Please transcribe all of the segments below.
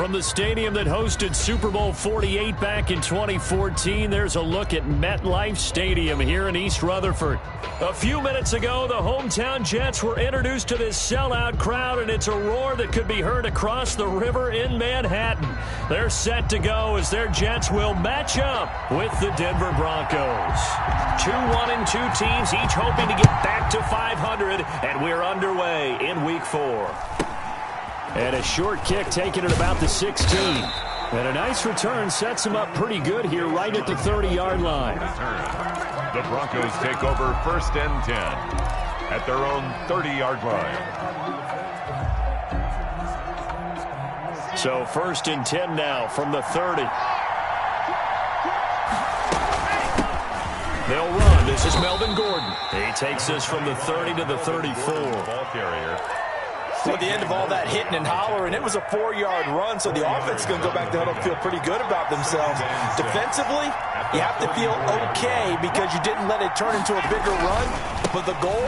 From the stadium that hosted Super Bowl 48 back in 2014, there's a look at MetLife Stadium here in East Rutherford. A few minutes ago, the hometown Jets were introduced to this sellout crowd, and it's a roar that could be heard across the river in Manhattan. They're set to go as their Jets will match up with the Denver Broncos. 2-1-2 teams, each hoping to get back to 500, and we're underway in Week 4. And a short kick taken at about the 16. And a nice return sets him up pretty good here right at the 30-yard line. The Broncos take over 1st and 10 at their own 30-yard line. So 1st and 10 now from the 30. They'll run. This is Melvin Gordon. He takes this from the 30 to the 34. Ball carrier. So at the end of all that hitting and hollering, it was a 4-yard run, so the offense is going to go back to huddle and feel pretty good about themselves. Defensively, you have to feel okay because you didn't let it turn into a bigger run, but the goal,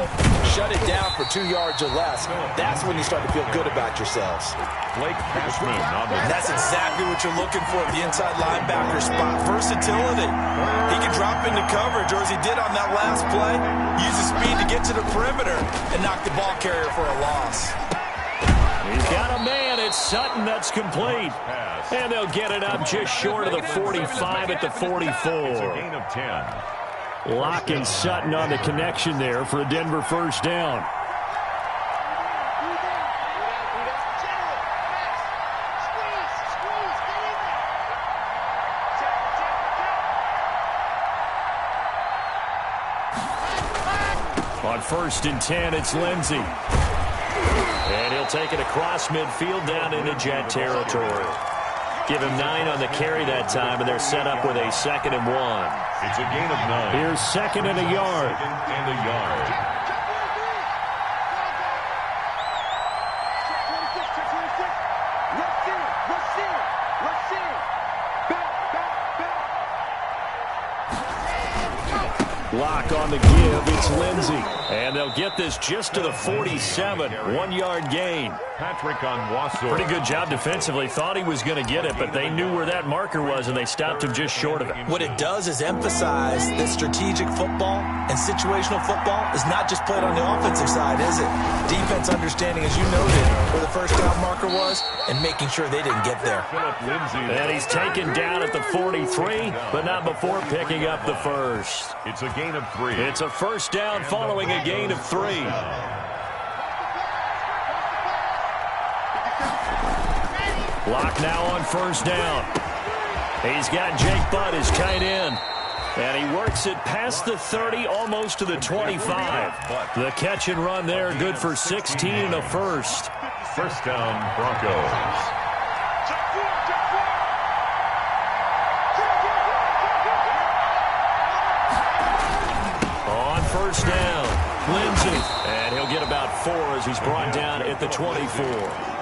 shut it down for 2 yards or less. That's when you start to feel good about yourselves. Blake Cashman on the... That's exactly what you're looking for at the inside linebacker spot. Versatility. He can drop into coverage, or as he did on that last play, use his speed to get to the perimeter and knock the ball carrier for a loss. He's got a man. It's Sutton. That's complete. And they'll get it up just short of the 45 at the 44. It's a gain of 10. Locke and Sutton on the connection there for a Denver first down. On 1st and 10, it's Lindsey. And he'll take it across midfield down into Jet territory. Give him 9 on the carry that time, and they're set up with a 2nd and 1. It's a gain of 9. Here's 2nd and a yard. 2nd and a yard. Lock on the give. It's Lindsey. And they'll get this just to the 47. 1-yard gain. Patrick on Wassor. Pretty good job defensively. Thought he was going to get it, but they knew where that marker was, and they stopped him just short of it. What it does is emphasize that strategic football and situational football is not just played on the offensive side, is it? Defense understanding, as you noted, where the first down marker was and making sure they didn't get there. And he's taken down at the 43, but not before picking up the first. It's a gain of 3. It's a first down following a gain of 3. Lock now on first down. He's got Jake Butt as tight end. And he works it past the 30, almost to the 25. The catch and run there, good for 16 and a first. First down, Broncos. On first down, Lindsey. And he'll get about 4 as he's brought down at the 24.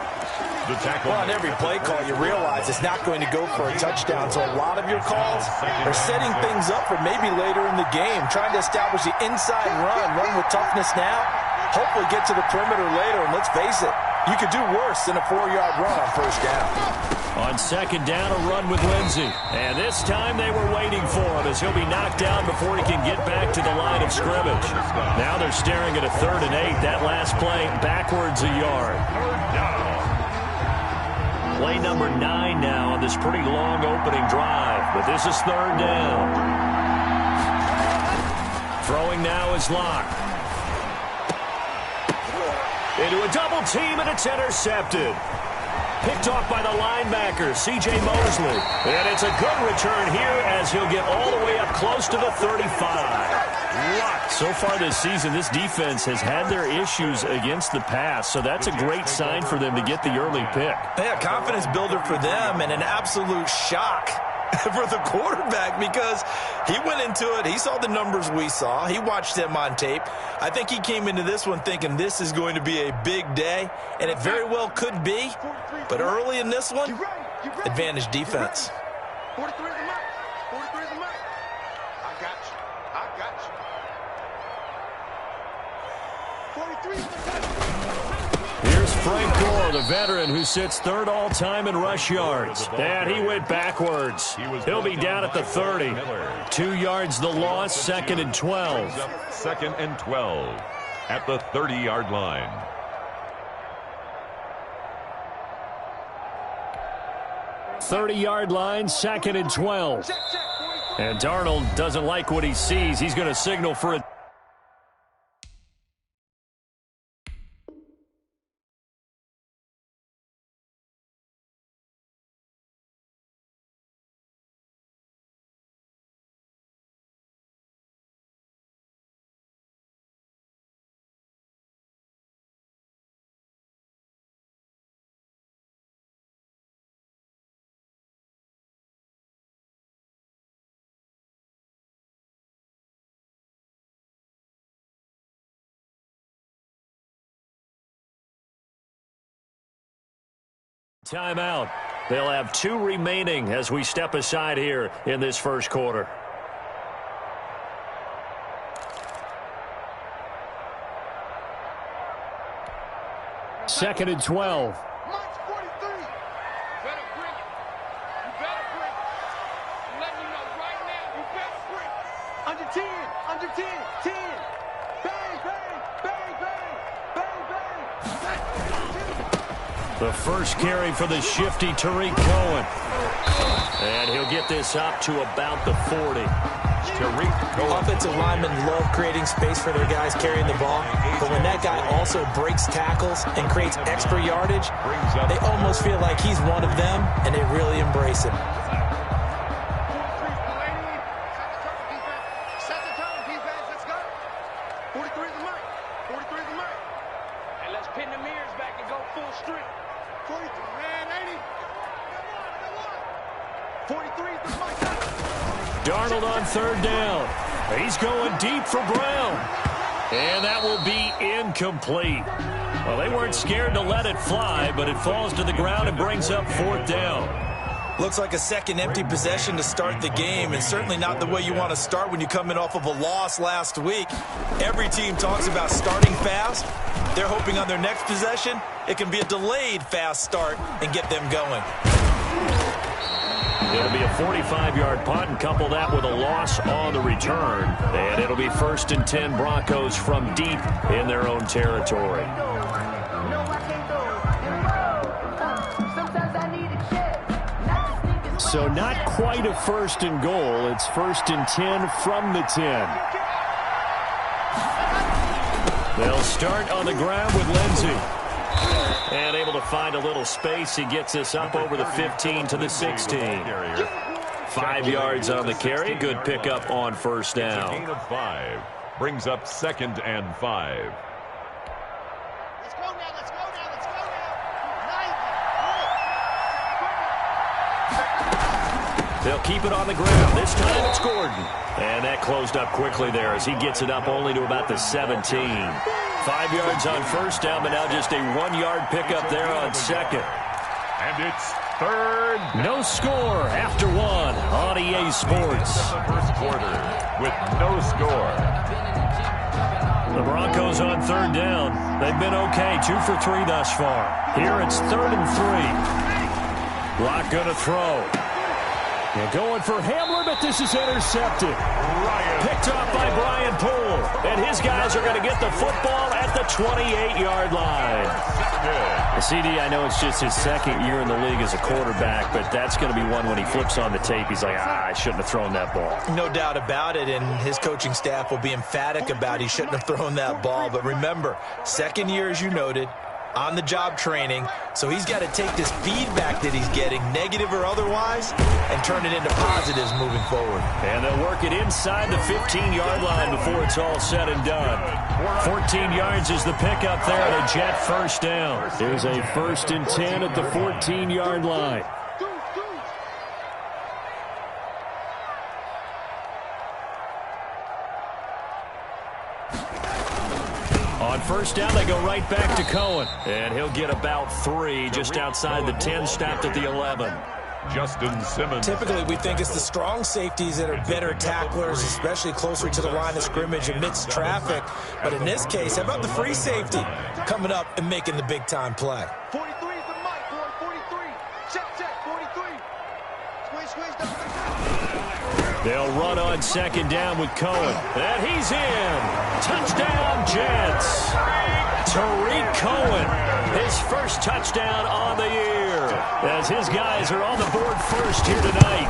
Well, on every play call, you realize it's not going to go for a touchdown. So a lot of your calls are setting things up for maybe later in the game, trying to establish the inside run with toughness now, hopefully get to the perimeter later. And let's face it, you could do worse than a 4-yard run on first down. On second down, a run with Lindsey. And this time they were waiting for him as he'll be knocked down before he can get back to the line of scrimmage. Now they're staring at a 3rd and 8. That last play backwards a yard. Play number 9 now on this pretty long opening drive. But this is 3rd down. Throwing now is Locke. Into a double team, and it's intercepted. Picked off by the linebacker, C.J. Mosley. And it's a good return here as he'll get all the way up close to the 35. So far this season, this defense has had their issues against the pass, so that's a great sign for them to get the early pick. Yeah, confidence builder for them and an absolute shock for the quarterback because he went into it. He saw the numbers we saw. He watched them on tape. I think he came into this one thinking this is going to be a big day, and it very well could be. But early in this one, advantage defense. 43 is the mark. 43 is the mark. I got you. I got you. 43 is the mark. Here's Frank Gore, the veteran who sits third all-time in rush yards. And he went backwards. He'll be down at the 30. 2 yards the loss, 2nd and 12. 2nd and 12 at the 30-yard line. .30-yard line, 2nd and 12. And Darnold doesn't like what he sees. He's going to signal for a timeout. They'll have 2 remaining as we step aside here in this first quarter. Second and 12. March 43. Better bring it. You better bring it. I'm letting you know right now, you better bring it. Under 10, under 10, 10. Bang, bang, bang, bang, bang, bang. The first carry for the shifty Tariq Cohen. And he'll get this up to about the 40. Tariq Cohen. Offensive linemen love creating space for their guys carrying the ball. But when that guy also breaks tackles and creates extra yardage, they almost feel like he's one of them, and they really embrace him. Set the tone, defense. Let's go. 43 is the mic. 43 is the mic. And let's pin the mirrors back and go full strength. 43, man, 80. 43 is the mic. Darnold on third down. He's going deep for Brown. And that will be incomplete. Well, they weren't scared to let it fly, but it falls to the ground and brings up 4th down. Looks like a second empty possession to start the game, and certainly not the way you want to start when you're coming off of a loss last week. Every team talks about starting fast. They're hoping on their next possession, it can be a delayed fast start and get them going. It'll be a 45-yard punt, and couple that with a loss on the return. And it'll be 1st and 10 Broncos from deep in their own territory. So not quite a 1st and goal. It's 1st and 10 from the 10. They'll start on the ground with Lindsey. And able to find a little space. He gets us up over the 15 to the 16. 5 yards on the carry. Good pickup on 1st down. Gain of 5 brings up 2nd and 5. Let's go now, let's go now, let's go now. They'll keep it on the ground. This time it's Gordon. And that closed up quickly there as he gets it up only to about the 17. 5 yards on 1st down, but now just a 1-yard pickup there on 2nd. And it's 3rd. No score after 1 on EA Sports. The first quarter with no score. The Broncos on 3rd down. They've been okay, 2 for 3 thus far. Here it's 3rd and 3. Lock going to throw. They're going for Hamler, but this is intercepted. Picked off by Brian Poole. And his guys are going to get the football at the 28-yard line. CD, I know it's just his 2nd year in the league as a quarterback, but that's going to be one when he flips on the tape. He's like, I shouldn't have thrown that ball. No doubt about it, and his coaching staff will be emphatic about he shouldn't have thrown that ball. But remember, 2nd year, as you noted, on-the-job training, so he's got to take this feedback that he's getting, negative or otherwise, and turn it into positives moving forward. And they'll work it inside the 15-yard line before it's all said and done. 14 yards is the pickup there, and a Jet 1st down. There's a 1st and 10 at the 14-yard line. On 1st down, they go right back to Cohen. And he'll get about 3 just outside the 10, stopped at the 11. Justin Simmons. Typically, we think it's the strong safeties that are better tacklers, especially closer to the line of scrimmage amidst traffic. But in this case, how about the free safety coming up and making the big-time play? 43 is the mic, boy. 43. Check, 43. Squish, They'll run on second down with Cohen. And he's in. Touchdown, Jets. Tariq Cohen, his first touchdown on the year, as his guys are on the board first here tonight.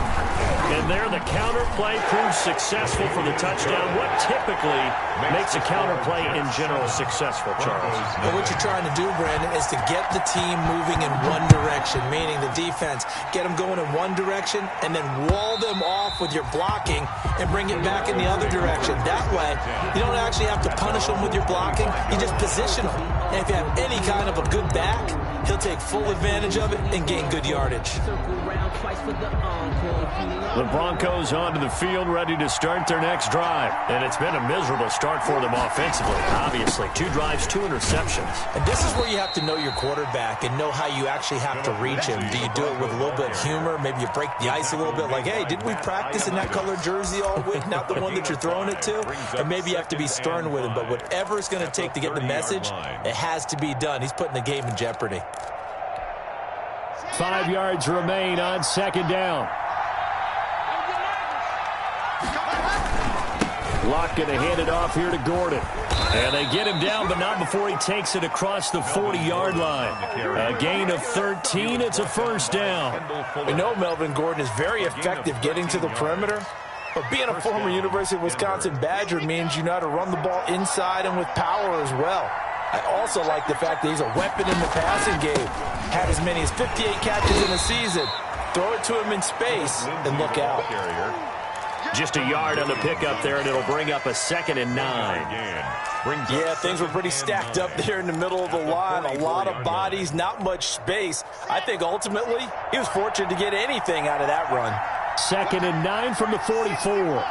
And there the counter play proves successful for the touchdown. What typically makes a counter play in general successful, Charles? And what you're trying to do, Brandon, is to get the team moving in one direction, meaning the defense, get them going in one direction and then wall them off with your blocking and bring it back in the other direction. That way, you don't actually have to punish them with your blocking. You just position them. And if you have any kind of a good back, he'll take full advantage of it and gain good yardage. The Broncos onto the field, ready to start their next drive. And it's been a miserable start for them offensively, obviously. 2 drives, 2 interceptions. And this is where you have to know your quarterback and know how you actually have to reach him. Do you do it with a little bit of humor? Maybe you break the ice a little bit, like, hey, didn't we practice in that colored jersey all week, not the one that you're throwing it to? Or maybe you have to be stern with him. But whatever it's going to take to get the message, it has to be done. He's putting the game in jeopardy. 5 yards remain on second down. Locke going to hand it off here to Gordon. And they get him down, but not before he takes it across the 40-yard line. A gain of 13. It's a first down. We know Melvin Gordon is very effective getting to the perimeter. But being a former University of Wisconsin Badger means you know how to run the ball inside and with power as well. I also like the fact that he's a weapon in the passing game. Had as many as 58 catches in a season. Throw it to him in space and look out. Just a yard on the pickup there, and it'll bring up a 2nd and 9. Yeah, things were pretty stacked up there in the middle of the line. A lot of bodies, not much space. I think ultimately he was fortunate to get anything out of that run. 2nd and 9 from the 44.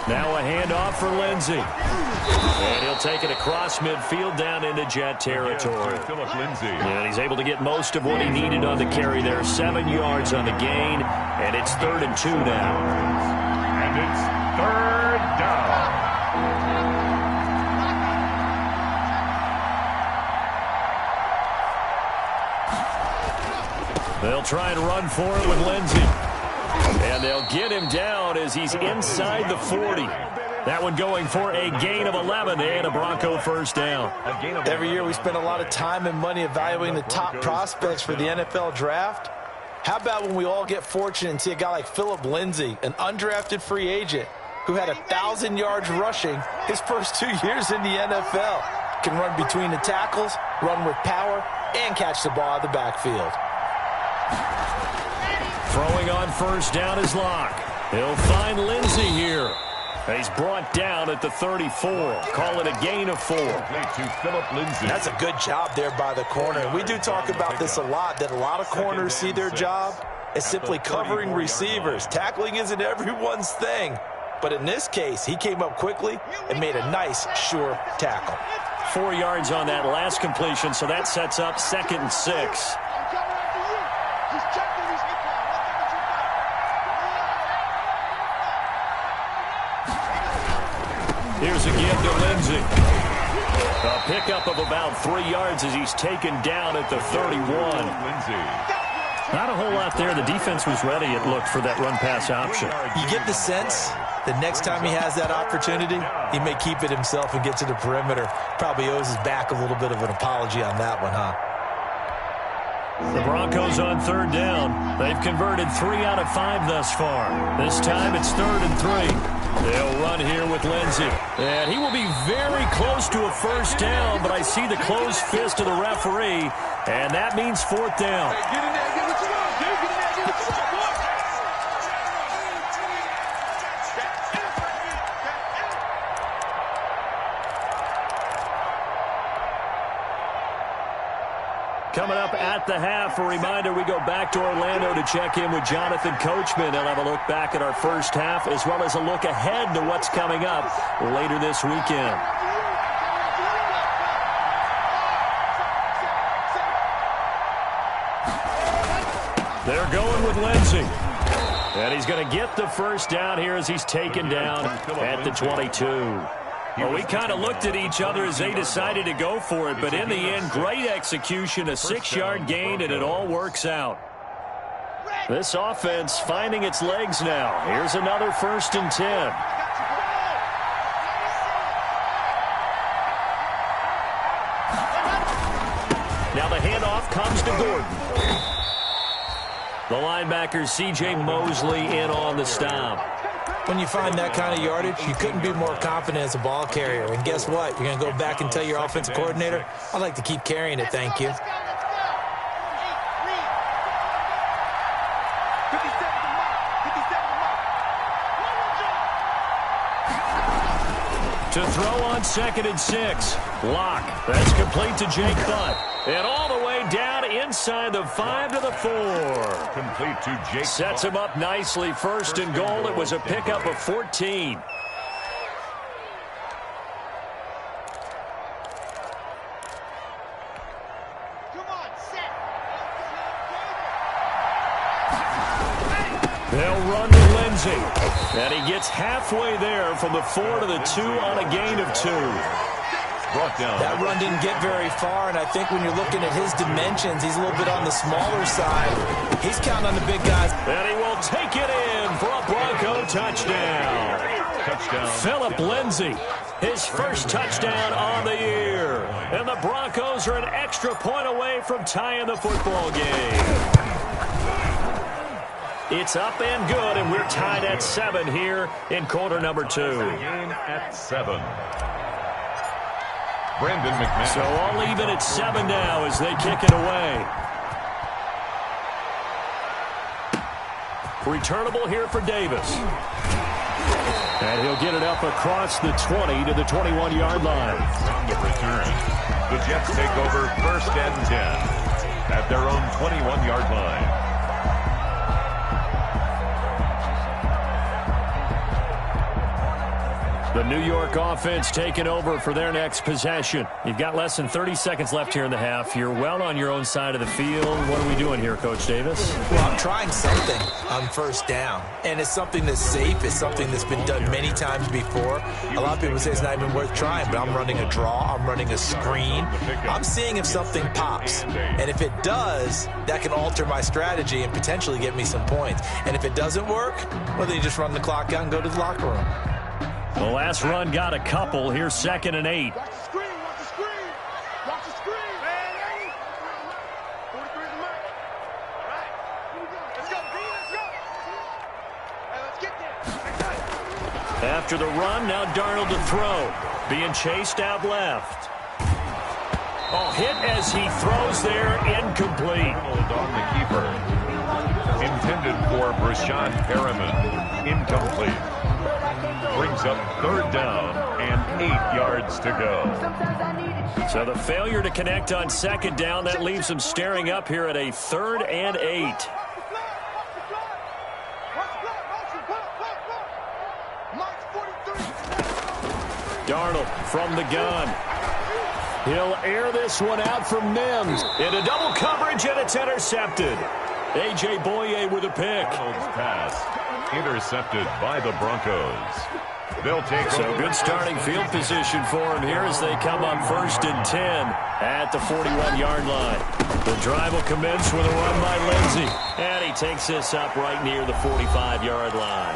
Now a handoff for Lindsey. And he'll take it across midfield down into Jet territory. And he's able to get most of what he needed on the carry there. 7 yards on the gain. And it's 3rd and 2 now. And it's 3rd down. They'll try and run for it with Lindsey. And they'll get him down as he's inside the 40. That one going for a gain of 11 and a Bronco first down. Every year we spend a lot of time and money evaluating the top prospects for the NFL draft. How about when we all get fortunate and see a guy like Philip Lindsay, an undrafted free agent who had 1,000 yards rushing his first 2 years in the NFL. Can run between the tackles, run with power, and catch the ball out of the backfield. Throwing on first down is Locke. He'll find Lindsey here. He's brought down at the 34. Call it a gain of 4. That's a good job there by the corner. And we do talk about this a lot, that a lot of corners see their job as simply covering receivers. Tackling isn't everyone's thing. But in this case, he came up quickly and made a nice, sure tackle. 4 yards on that last completion, so that sets up 2nd and 6. Here's a give to Lindsey. A pickup of about 3 yards as he's taken down at the 31. Not a whole lot there. The defense was ready, it looked, for that run-pass option. You get the sense the next time he has that opportunity, he may keep it himself and get to the perimeter. Probably owes his back a little bit of an apology on that one, huh? The Broncos on 3rd down. They've converted 3 out of 5 thus far. This time it's 3rd and 3. They'll run here with Lindsey. And he will be very close to a first down, but I see the closed fist of the referee, and that means 4th down. Hey, get in there, get what you want, dude. Get in there, get what you want, boy. Coming up at the half, a reminder, we go back to Orlando to check in with Jonathan Coachman. He'll have a look back at our first half as well as a look ahead to what's coming up later this weekend. They're going with Lindsey. And he's going to get the first down here as he's taken down at the 22. Well, we kind of looked at each other as they decided to go for it, but in the end, great execution, a 6-yard gain, and it all works out. This offense finding its legs now. Here's another 1st and 10. Now the handoff comes to Gordon. The linebacker, C.J. Mosley, in on the stop. When you find that kind of yardage, you couldn't be more confident as a ball carrier. And guess what? You're going to go back and tell your offensive coordinator, I'd like to keep carrying it, thank you. To throw on 2nd and 6. Lock. That's complete to Jake Butt. And all the way down inside the 5 to the 4. Complete to Jake. Sets him up nicely. 1st and goal. It was a pickup of 14. They'll run to Lindsey. And he gets halfway there from the 4 to the 2 on a gain of 2. That run didn't get very far, and I think when you're looking at his dimensions, he's a little bit on the smaller side. He's counting on the big guys. And he will take it in for a Bronco touchdown. Philip Lindsey, his first touchdown on the year. And the Broncos are an extra point away from tying the football game. It's up and good, and we're tied at 7 here in quarter number 2. Game at 7. Brandon McMahon. So all even at 7 now as they kick it away. Returnable here for Davis. And he'll get it up across the 20 to the 21-yard line. From the return, the Jets take over 1st and 10 at their own 21-yard line. The New York offense taking over for their next possession. You've got less than 30 seconds left here in the half. You're well on your own side of the field. What are we doing here, Coach Davis? Well, I'm trying something on 1st down. And it's something that's safe. It's something that's been done many times before. A lot of people say it's not even worth trying, but I'm running a draw. I'm running a screen. I'm seeing if something pops. And if it does, that can alter my strategy and potentially get me some points. And if it doesn't work, well, then you just run the clock out and go to the locker room. The last run got a couple. Here's 2nd and 8. Watch the screen, watch the screen. Watch the screen, man. 43 is the mark. All right, here we go. Let's go, D, let's go. Hey, let's get there. After the run, now Darnold to throw. Being chased out left. Oh, hit as he throws there, incomplete. On the keeper. Intended for Brashad Perriman. Incomplete. Brings up 3rd down and 8 yards to go. So the failure to connect on 2nd down, that leaves him staring up here at a 3rd and 8. Darnold from the gun. He'll air this one out from Mims. Into double coverage, and it's intercepted. A.J. Boye with a pick. Darnold's pass intercepted by the Broncos. They'll take so good starting field position for him here as they come up 1st and 10 at the 41-yard line. The drive will commence with a run by Lindsey. And he takes this up right near the 45-yard line.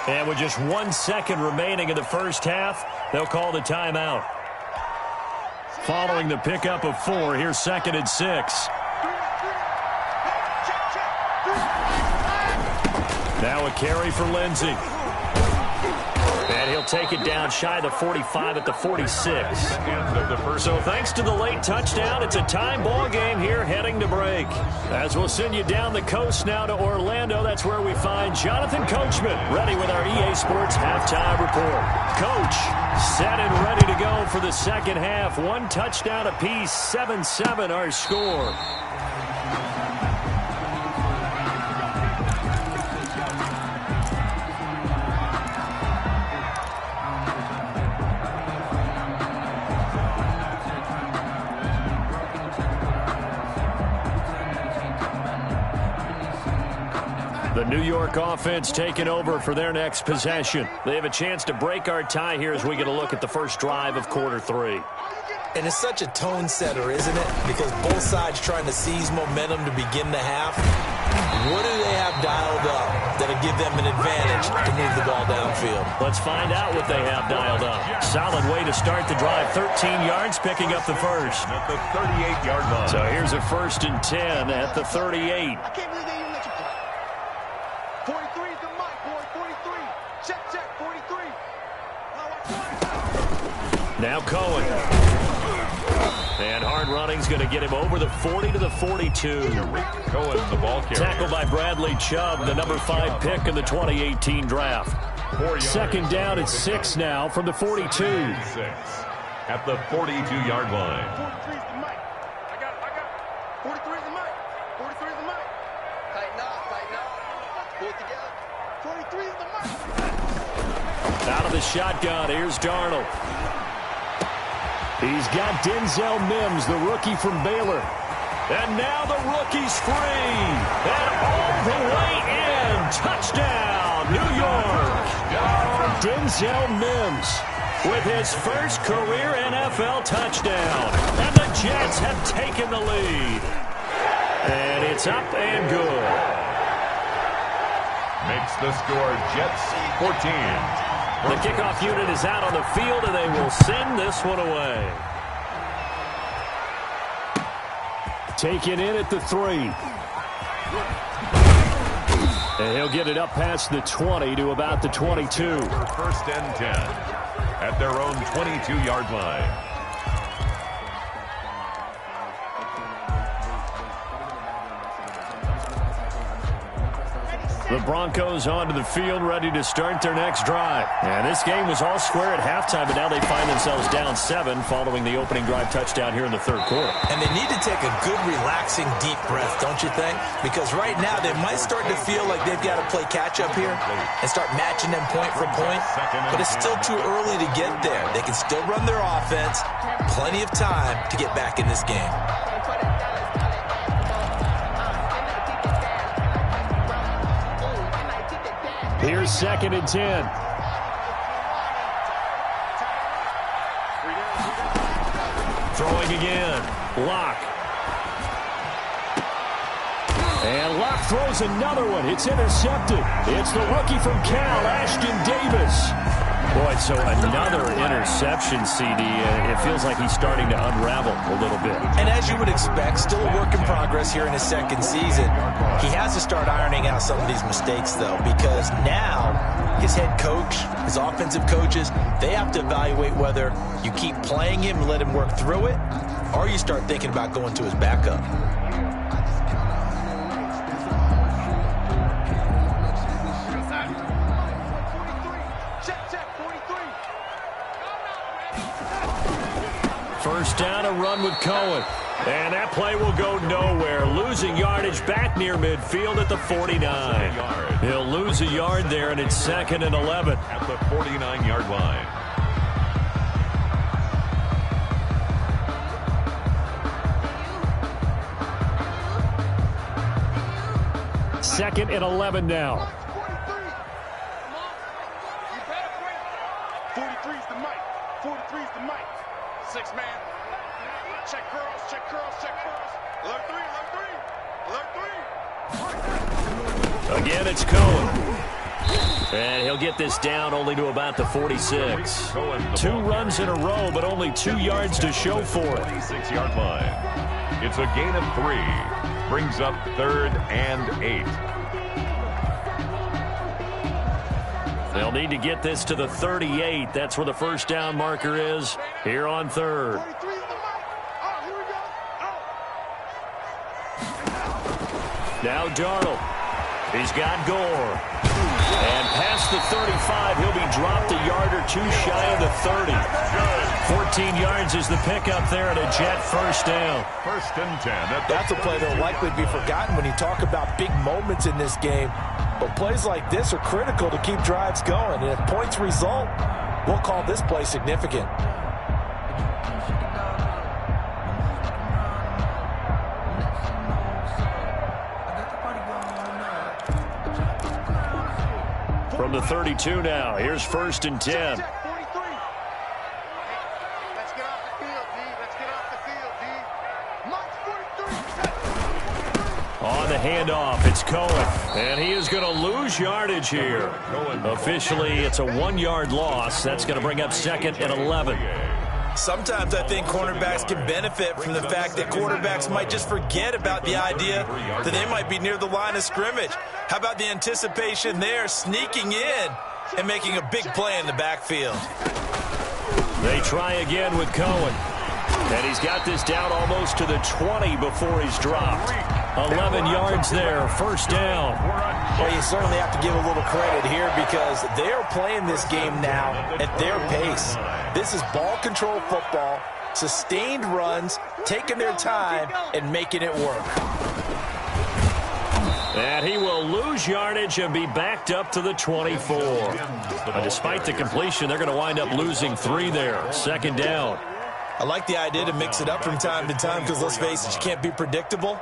And with just 1 second remaining in the first half, they'll call the timeout. Following the pickup of 4, here's 2nd and 6. Now a carry for Lindsey. And he'll take it down shy of the 45 at the 46. So thanks to the late touchdown, it's a time ball game here heading to break. As we'll send you down the coast now to Orlando, that's where we find Jonathan Coachman ready with our EA Sports halftime report. Coach, set and ready to go for the second half. 1 touchdown apiece, 7-7 our score. The New York offense taking over for their next possession. They have a chance to break our tie here as we get a look at the first drive of quarter 3. And it's such a tone setter, isn't it? Because both sides trying to seize momentum to begin the half. What do they have dialed up that'll give them an advantage to move the ball downfield? Let's find out what they have dialed up. Solid way to start the drive. 13 yards, picking up the first. At the 38-yard line. So here's a 1st and 10 at the 38. I can't believe they even let you play. 43 is the mic, boy. 43. Check, 43. Now Cohen. And hard running's going to get him over the 40 to the 42. Cohen, the ball carrier. Tackled by Bradley Chubb, the number 5 pick in the 2018 draft. 2nd down at 6 now from the 42. 6 at the 42-yard line. 43 is the mic. I got it. 43 is the mic. 43 is the mic. Tighten up. Pull it together. 43 is the mic. Out of the shotgun, here's Darnold. He's got Denzel Mims, the rookie from Baylor. And now the rookie's free. And all the way in. Touchdown, New York. Denzel Mims with his first career NFL touchdown. And the Jets have taken the lead. And it's up and good. Makes the score Jets 14. The kickoff unit is out on the field, and they will send this one away. Taken in at the 3. And he'll get it up past the 20 to about the 22. 1st and 10 at their own 22-yard line. The Broncos onto the field, ready to start their next drive. And this game was all square at halftime, but now they find themselves down 7 following the opening drive touchdown here in the 3rd quarter. And they need to take a good, relaxing, deep breath, don't you think? Because right now they might start to feel like they've got to play catch-up here and start matching them point for point. But it's still too early to get there. They can still run their offense. Plenty of time to get back in this game. Here's 2nd and 10. Throwing again. Locke. And Locke throws another one. It's intercepted. It's the rookie from Cal, Ashton Davis. Boy, so another interception, CD. It feels like he's starting to unravel a little bit. And as you would expect, still a work in progress here in his 2nd season. He has to start ironing out some of these mistakes, though, because now his head coach, his offensive coaches, they have to evaluate whether you keep playing him and let him work through it, or you start thinking about going to his backup. First down, a run with Cohen. And that play will go nowhere. Losing yardage back near midfield at the 49. He'll lose a yard there, and it's 2nd and 11. At the 49-yard line. Second and 11 now. 43 is the mic. 43 is the mic. 6 man. Check curls, check curls, check curls. Alert 3, alert 3. Alert 3. Again, it's Cohen. And he'll get this down only to about the 46. 2 runs in a row, but only 2 yards to show for it. 26-yard line. It's a gain of 3. Brings up 3rd and 8. They'll need to get this to the 38. That's where the first down marker is here on 3rd. 43 is the mic. Oh, here we go. Oh. Now Darnold. He's got Gore. And past the 35, he'll be dropped a yard or 2 shy of the 30. 14 yards is the pickup there at a Jet first down. 1st and 10. That's a play that'll likely be forgotten when you talk about big moments in this game. But plays like this are critical to keep drives going. And if points result, we'll call this play significant. From the 32 now, here's 1st and 10. Check, 43. Let's get off the field, D. Let's get off the field, D. March 43. On the handoff, it's Cohen. And he is going to lose yardage here. Officially, it's a 1-yard loss. That's going to bring up 2nd and 11. Sometimes I think cornerbacks can benefit from the fact that quarterbacks might just forget about the idea that they might be near the line of scrimmage. How about the anticipation there, sneaking in and making a big play in the backfield? They try again with Cohen. And he's got this down almost to the 20 before he's dropped. 11 yards there, 1st down. Well, you certainly have to give a little credit here because they are playing this game now at their pace. This is ball control football, sustained runs, taking their time, and making it work. And he will lose yardage and be backed up to the 24. Despite the completion, they're going to wind up losing 3 there. 2nd down. I like the idea to mix it up from time to time because, let's face it, you can't be predictable.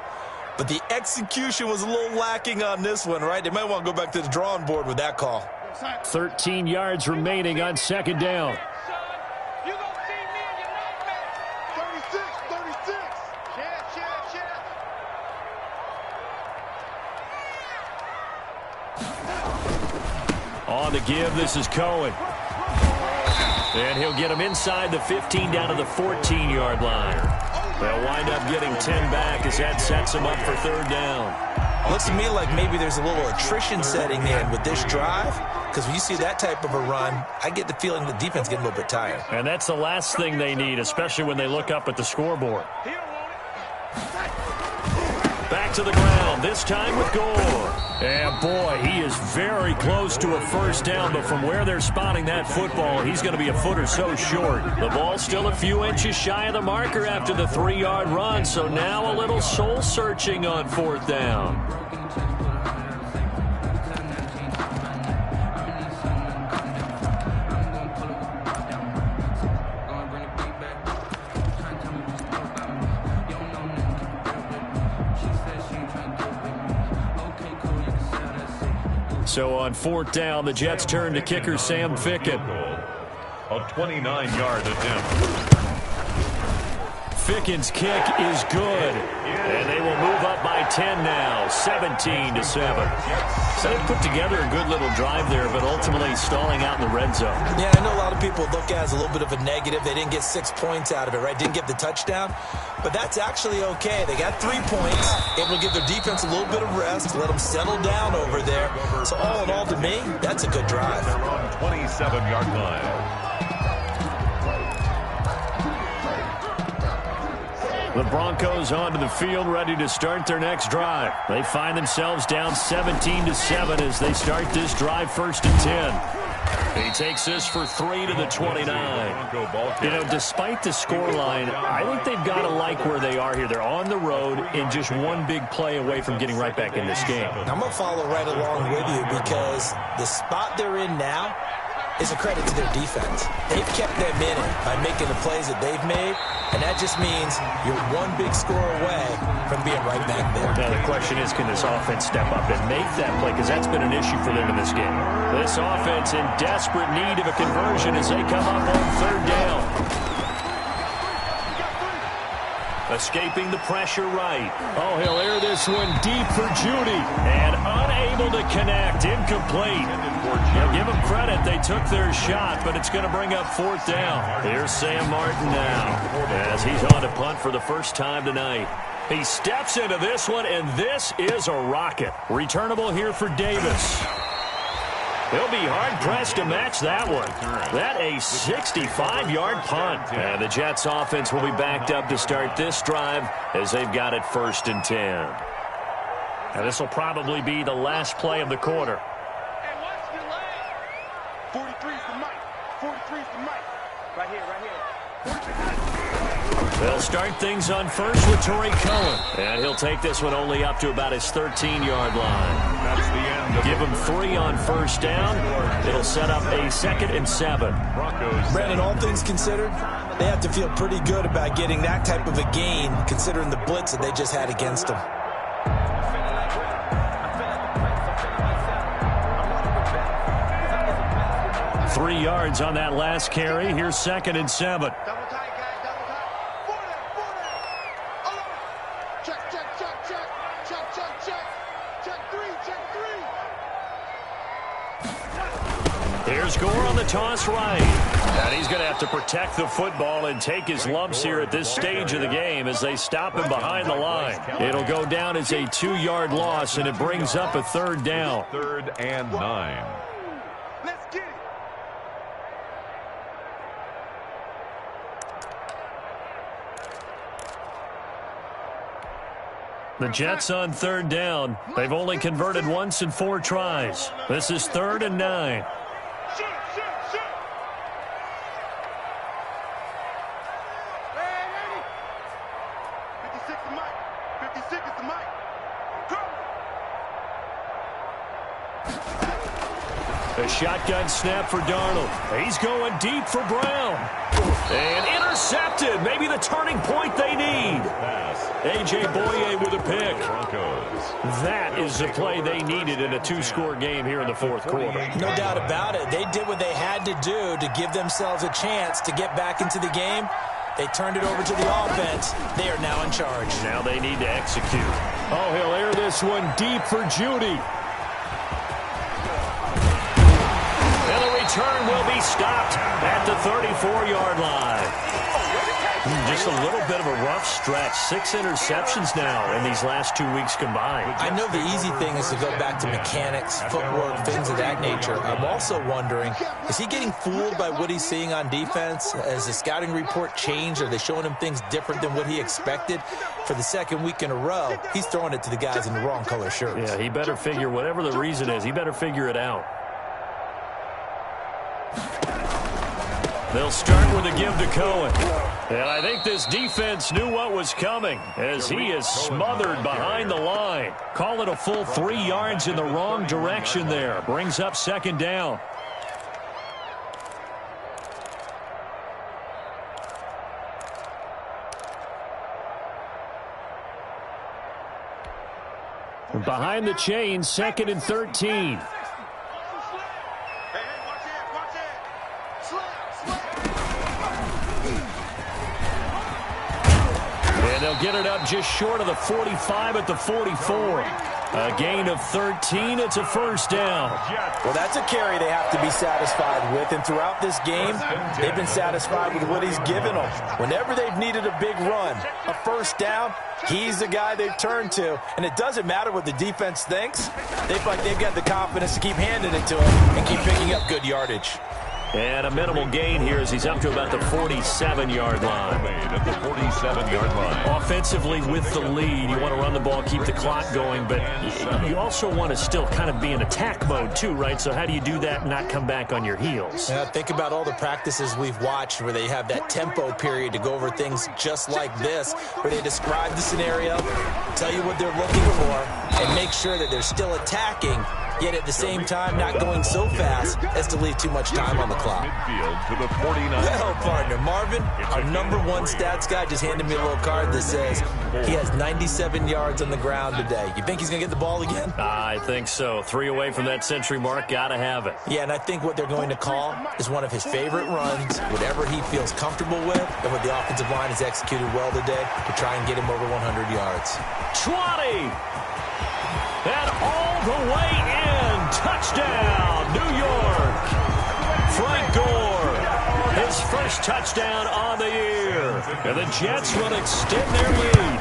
But the execution was a little lacking on this one, right? They might want to go back to the drawing board with that call. 13 yards remaining on 2nd down. You gonna see me in your nightmare. 36. Check. On the give, this is Cohen. And he'll get him inside the 15 down to the 14-yard line. They'll wind up getting 10 back as that sets him up for 3rd down. Looks to me like maybe there's a little attrition setting in with this drive because when you see that type of a run, I get the feeling the defense getting a little bit tired. And that's the last thing they need, especially when they look up at the scoreboard. Back to the ground, this time with Gore. And boy, he is very close to a 1st down, but from where they're spotting that football, he's going to be a foot or so short. The ball's still a few inches shy of the marker after the 3-yard run, so now a little soul-searching on 4th down. So on 4th down, the Jets turn to kicker Sam Ficken. A 29-yard attempt. Ficken's kick is good. And they will move up by 10 now, 17-7. So they put together a good little drive there, but ultimately stalling out in the red zone. Yeah, I know a lot of people look at it as a little bit of a negative. They didn't get 6 points out of it, right? Didn't get the touchdown. But that's actually okay. They got 3 points, able to give their defense a little bit of rest, let them settle down over there. So all in all, to me, that's a good drive. They're on 27-yard line. The Broncos onto the field, ready to start their next drive. They find themselves down 17-7 as they start this drive, 1st and 10. He takes this for 3 to the 29. You know, despite the scoreline, I think they've got to like where they are here. They're on the road and just one big play away from getting right back in this game. I'm going to follow right along with you because the spot they're in now is a credit to their defense. They've kept them in it by making the plays that they've made, and that just means you're one big score away from being right back there. Now, the question is, can this offense step up and make that play? Because that's been an issue for them in this game. This offense in desperate need of a conversion as they come up on 3rd down. Escaping the pressure right. Oh, he'll air this one deep for Judy. And unable to connect. Incomplete. You'll give them credit. They took their shot, but it's going to bring up 4th down. Here's Sam Martin now as he's on to punt for the first time tonight. He steps into this one, and this is a rocket. Returnable here for Davis. He'll be hard-pressed to match that one. That a 65-yard punt. And the Jets offense will be backed up to start this drive as they've got it 1st and 10. Now this will probably be the last play of the quarter. Hey, watch your leg. 43's the mic. 43's the mic. Right here, right here. They'll start things on 1st with Torrey Cohen. And he'll take this one only up to about his 13-yard line. That's the end. Give him 3 on 1st down. It'll set up a 2nd and 7. Brandon, all things considered, they have to feel pretty good about getting that type of a gain considering the blitz that they just had against them. 3 yards on that last carry. Here's 2nd and 7. Double tight, guys. Double tight. 40. Check, check, check, check. Check, check, check. Check 3, check 3. Here's Gore on the toss right. And he's going to have to protect the football and take his lumps here at this stage of the game as they stop him behind the line. It'll go down as a 2-yard loss, and it brings up a 3rd down. 3rd and 9. Let's get it. The Jets on 3rd down. They've only converted once in 4 tries. This is 3rd and 9. Shoot, shoot, shoot. Ready? 56 the mic. 56 is the mic. Go. A shotgun snap for Darnold. He's going deep for Brown. And intercepted. Maybe the turning point they need. A.J. Boye with a pick. That is the play they needed in a 2-score game here in the 4th quarter. No doubt about it. They did what they had to do to give themselves a chance to get back into the game. They turned it over to the offense. They are now in charge. Now they need to execute. Oh, he'll air this one deep for Judy. And the return will be stopped at the 34-yard line. Just a little bit of a rough stretch. 6 interceptions now in these last 2 weeks combined. I know the easy thing is to go back to mechanics, footwork, things of that nature. I'm also wondering, is he getting fooled by what he's seeing on defense? Has the scouting report changed? Are they showing him things different than what he expected? For the 2nd week in a row, he's throwing it to the guys in the wrong color shirts. Yeah, he better figure, whatever the reason is, he better figure it out. They'll start with a give to Cohen. And I think this defense knew what was coming as he is smothered behind the line. Call it a full 3 yards in the wrong direction there. Brings up 2nd down. Behind the chains, 2nd and 13. And they'll get it up just short of the 45 at the 44. A gain of 13. It's a 1st down. Well, that's a carry they have to be satisfied with. And throughout this game, they've been satisfied with what he's given them. Whenever they've needed a big run, a 1st down, he's the guy they've turned to. And it doesn't matter what the defense thinks. They feel like they've got the confidence to keep handing it to him and keep picking up good yardage. And a minimal gain here as he's up to about the 47-yard line. At the 47-yard line. Offensively with the lead, you want to run the ball, keep the clock going, but you also want to still kind of be in attack mode too, right? So how do you do that and not come back on your heels? Yeah, think about all the practices we've watched where they have that tempo period to go over things just like this, where they describe the scenario, tell you what they're looking for, and make sure that they're still attacking, yet at the same time not going so fast as to leave too much time on the clock. Midfield to the 49. Well, partner, Marvin, our #1 stats guy just handed me a little card that says he has 97 yards on the ground today. You think he's going to get the ball again? I think so. 3 away from that century mark. Got to have it. Yeah, and I think what they're going to call is one of his favorite runs, whatever he feels comfortable with, and what the offensive line has executed well today to try and get him over 100 yards. 20! And all the way in. Touchdown, New York. Frank Gore, his first touchdown on the year. And the Jets will extend their lead.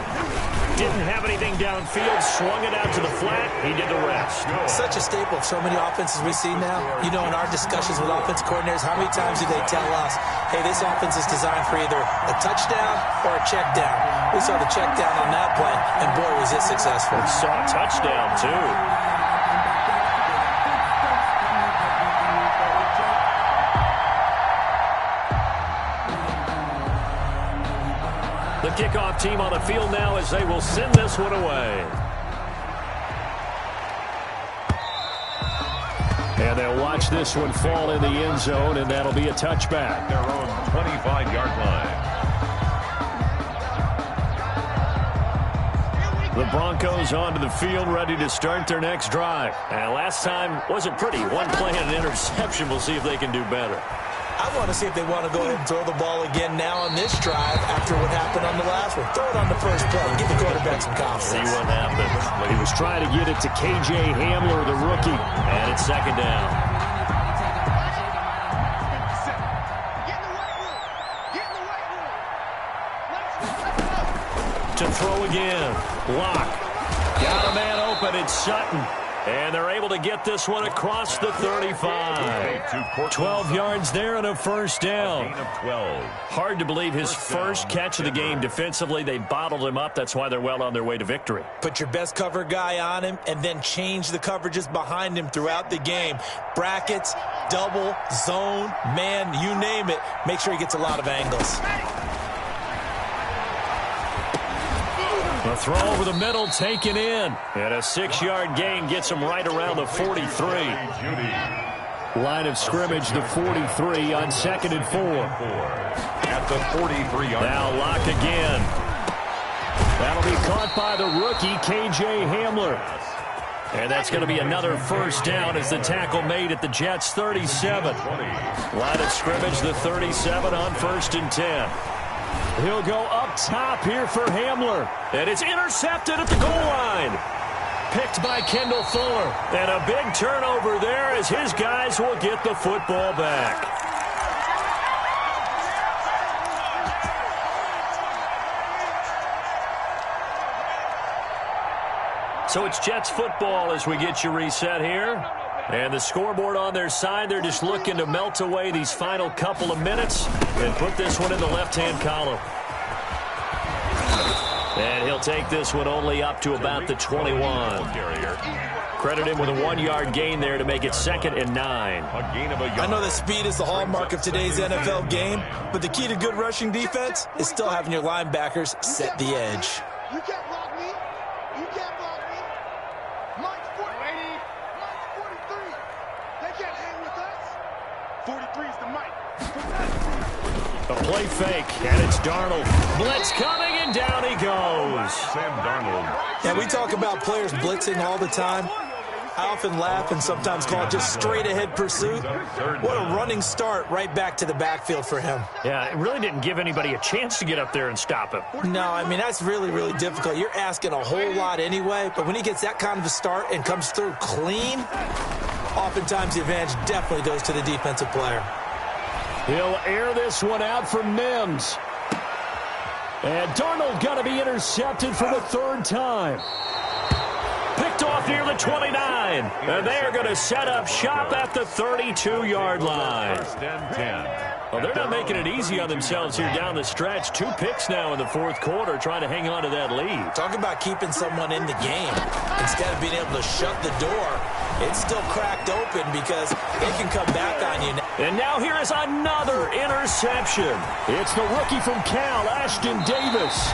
Didn't have anything downfield, swung it out to the flat. He did the rest. Such a staple of so many offenses we see now. You know, in our discussions with offense coordinators, how many times do they tell us, hey, this offense is designed for either a touchdown or a check down? We saw the check down on that play, and boy, was it successful. We saw a touchdown, too. The kickoff team on the field now as they will send this one away. And they'll watch this one fall in the end zone, and that'll be a touchback. Their own 25-yard line. The Broncos onto the field, ready to start their next drive. And last time wasn't pretty. One play and an interception. We'll see if they can do better. I want to see if they want to go ahead and throw the ball again now on this drive after what happened on the last one. Throw it on the first play and give the quarterback some confidence. See what happens. He was trying to get it to K.J. Hamler, the rookie. And it's second down. To throw again. Lock. Got a man open. It's Sutton. And they're able to get this one across the 35. 12 yards there and a first down. Hard to believe his first catch of the game defensively. They bottled him up. That's why they're well on their way to victory. Put your best cover guy on him and then change the coverages behind him throughout the game. Brackets, double, zone, man, you name it. Make sure he gets a lot of angles. A throw over the middle taken in. And a 6-yard gain gets him right around the 43. Line of scrimmage, the 43 on 2nd and 4. At the 43-yard. Now Lock again. That'll be caught by the rookie, K.J. Hamler. And that's going to be another first down as the tackle made at the Jets' 37. Line of scrimmage, the 37 on 1st and 10. He'll go up top here for Hamler. And it's intercepted at the goal line. Picked by Kendall Fuller. And a big turnover there as his guys will get the football back. So it's Jets football as we get you reset here. And the scoreboard on their side, they're just looking to melt away these final couple of minutes and put this one in the left-hand column. And he'll take this one only up to about the 21. Credit him with a 1-yard gain there to make it 2nd and 9. I know that speed is the hallmark of today's NFL game, but the key to good rushing defense is still having your linebackers set the edge. You can't block me. You can't block me. Mine's 40. Mine's 43. They can't hang with us. 43 is the mic. A play fake, and it's Darnold. Blitz coming, and down he goes. Sam Darnold. Yeah, we talk about players blitzing all the time. I often laugh and sometimes call it just straight-ahead pursuit. What a running start right back to the backfield for him. Yeah, it really didn't give anybody a chance to get up there and stop him. No, I mean, that's really, really difficult. You're asking a whole lot anyway, but when he gets that kind of a start and comes through clean, oftentimes the advantage definitely goes to the defensive player. He'll air this one out for Mims. And Darnold got to be intercepted for the 3rd time. Picked off near the 29. And they are going to set up shop at the 32-yard line. 1st and 10. Well, they're not making it easy on themselves here down the stretch. 2 picks now in the 4th quarter trying to hang on to that lead. Talk about keeping someone in the game. Instead of being able to shut the door, it's still cracked open because they can come back on you. And now here is another interception. It's the rookie from Cal, Ashton Davis.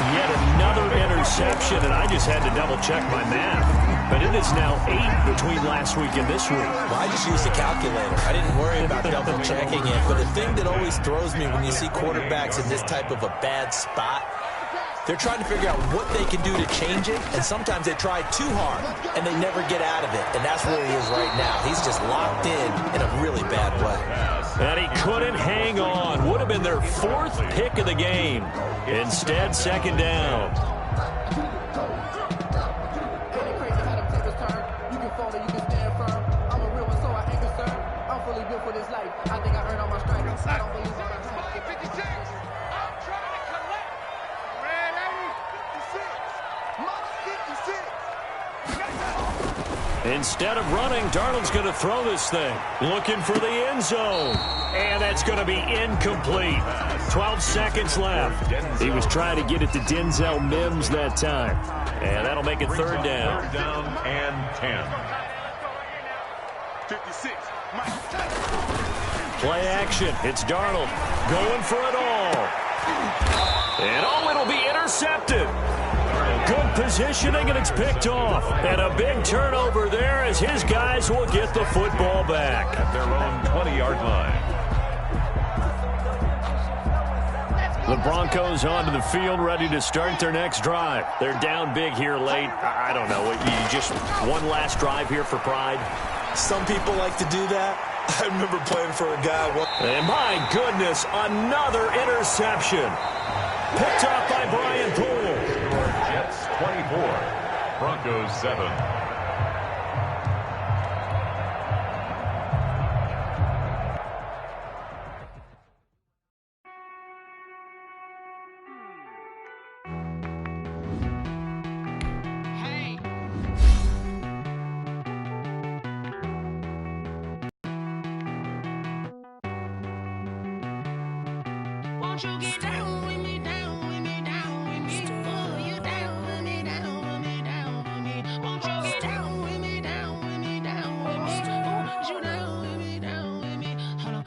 Yet another interception, and I just had to double-check my math. But it is now 8 between last week and this week. Well, I just used a calculator. I didn't worry about double-checking it. But the thing that always throws me when you see quarterbacks in this type of a bad spot, they're trying to figure out what they can do to change it, and sometimes they try too hard, and they never get out of it. And that's where he is right now. He's just locked in a really bad way. And he couldn't hang on. Would have been their 4th pick of the game. Instead, 2nd down. Instead of running, Darnold's going to throw this thing. Looking for the end zone. And that's going to be incomplete. 12 seconds left. He was trying to get it to Denzel Mims that time. And that'll make it 3rd down. 3rd down and 10. 56. Play action. It's Darnold going for it all. And it'll be intercepted. Good positioning, and it's picked off. And a big turnover there as his guys will get the football back. At their own 20-yard line. The Broncos onto the field, ready to start their next drive. They're down big here late. I don't know. You just one last drive here for pride? Some people like to do that. I remember playing for a guy. And my goodness, another interception. Picked off by Brian Poole. Jets 24, Broncos 7. Won't you get down with me, down with me, down with me? Oh, you down with me, down with me, down with me. Won't you get down with me, down with me, down with me? Oh, you down with me, down with me? Hold on.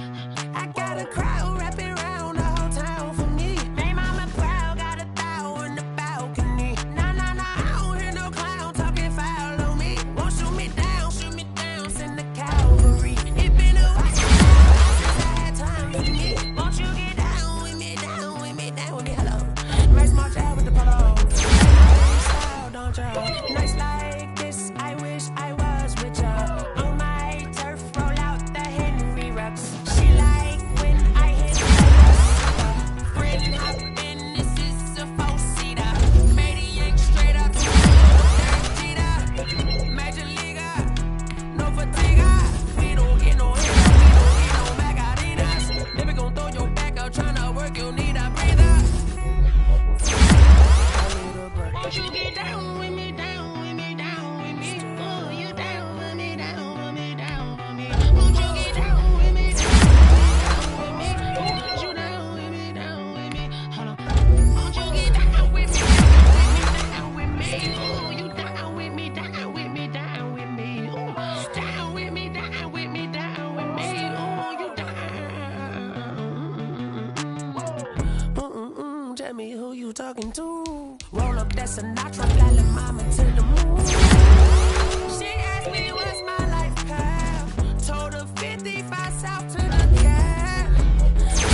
I got a crowd wrapping around the whole town for me. Made mama proud, got a thou in the balcony. Nah, nah, nah, I don't hear no clown talking foul on me. Won't shoot me down, send the cavalry. It been a while since I had time for me. Won't you get down with me, down with me, down with me? Hello. Nice march out with the polo. Style, don't you? Nice like this, I wish I was with ya. On my turf, roll out the Henry Rux. She like when I hit the friend hopping, this is a four-seater. Made a yank straight up, Derek Jeter. Major leaguer, no fatigue. We don't get no hit, we don't get no Macarinas. Never gon' throw your back out, tryna work, you need a breather. Won't you get down with me, down with me, down with me? Oh, you down with me, down with me, down with me? Won't you get down with me, down with me, down with me? Oh, you down with me, down with me? Hold on. Won't you get down with me, down with me, down with me? Oh, you down with me, down with me, down with me? Oh, down with me, down with me, down with me? Oh, you down. Tell me who you talking to. Roll up that Sinatra, fly la mama to the moon. She asked me what's my life path. Told her 55 south to the cab. So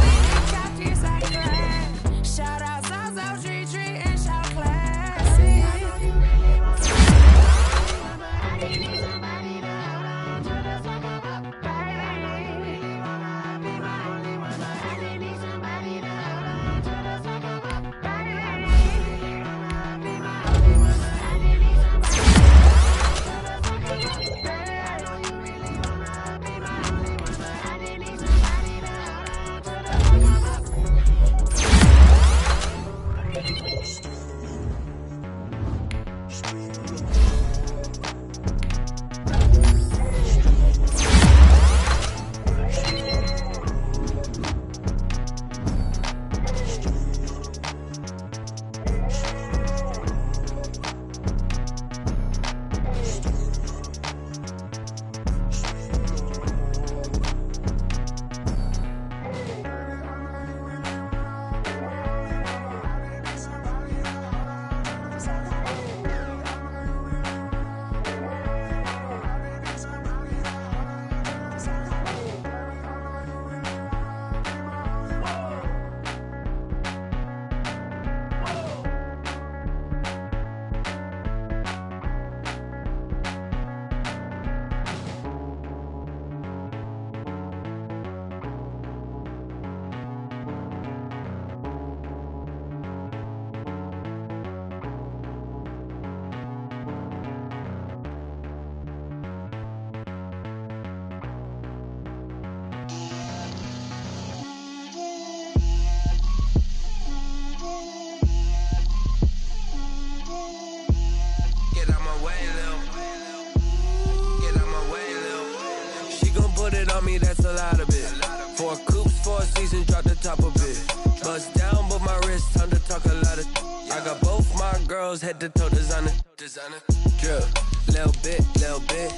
many chapters I cried. Shout out South Street and shout classic. I need somebody to hold on to the sucker up, baby. Wanna be my only one, but I need somebody to hold on to the sucker up, baby. Wanna be my only one, but I need somebody to hold on to the sucker up, baby. I know you really wanna be my only one, but I need somebody to hold on to the sucker up. Get out my way, Lil. Get out my way, Lil. She gon' put it on me, that's a lot of it. 4 coops, 4 seasons, drop the top of it. Bust down, but my wrist, time to talk a lot of. I got both my girls, head to toe designer. Drip, little bit, little bit.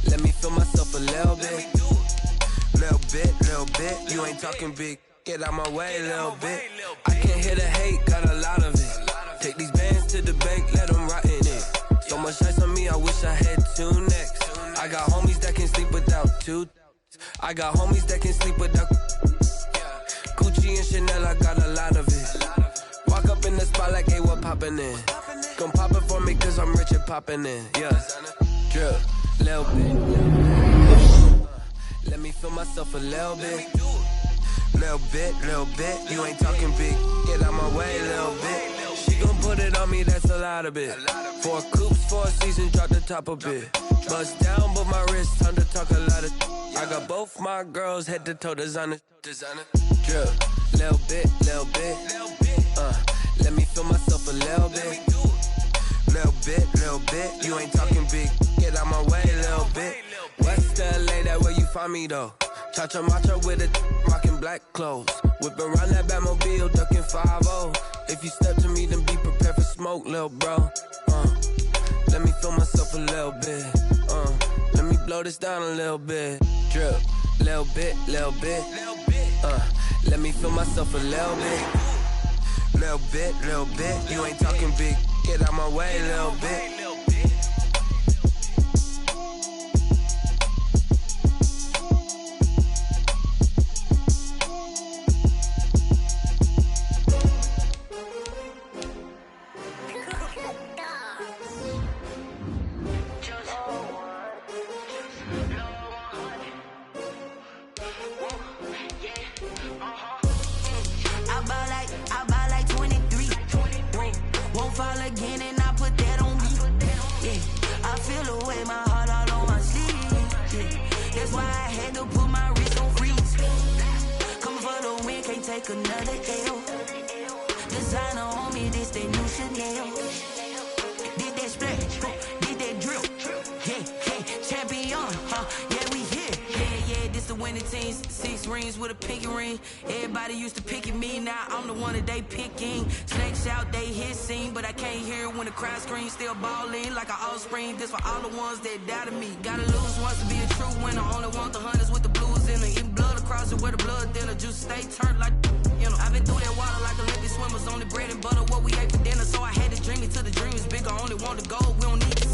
Let me feel myself a little bit. Little bit, you ain't talking big. Get out my way, little bit. I can't hear the hate, got a lot of it. Take these bands to the bank, let them rot in it. So much ice on me, I wish I had 2 necks. I got homies that can sleep without 2. I got homies that can sleep without Gucci and Chanel, I got a lot of it. Walk up in the spot like, hey, what poppin' in? Come pop it for me, cause I'm rich and poppin' in. Yeah, drip, little bit. Let me feel myself a little bit. Little bit. You ain't talking big. Get out my way, little bit. She gon' put it on me, that's a lot of it. 4 coops, 4 seasons, drop the top a bit. Bust down, but my wrist, time to talk a lot of. I got both my girls head to toe designer. Drip, little bit. Let me feel myself a little bit. Little bit. You ain't talking big. Get out my way, little bit. West LA, that where you find me though. Cha-cha matcha with a rockin' black clothes. Whippin' around that Batmobile, duckin' 5-0. If you step to me, then be prepared for smoke, lil' bro. Let me feel myself a little bit. Let me blow this down a little bit. Drip, little bit. Let me feel myself a little bit. Little bit. You ain't talking big. Get out my way, little bit. I buy like 23. Won't fall again and I put that on me. Yeah, I feel the way, my heart all on my sleeve. Yeah, that's why I had to put my wrist on freeze. Coming for the win, can't take another L. Designer on me, this that new Chanel. Did that splash, did that drill. Yeah, champion, yeah, we here. Yeah, this the winning team. 6 rings with a pinky ring. Everybody used to pick at me, now I'm the one that they picking. Snakes out, they hit scene, but I can't hear it when the crowd screams. Still ballin' like an offspring. This for all the ones that doubted me. Gotta lose once to be a true winner. Only want the hunters with the blues in it. Eating blood across it where the blood thinner. Juice stay turned like, you know. I've been through that water like Olympic swimmers. Only bread and butter, what we ate for dinner. So I had to dream it till the dream is bigger. Only want the gold, we don't need to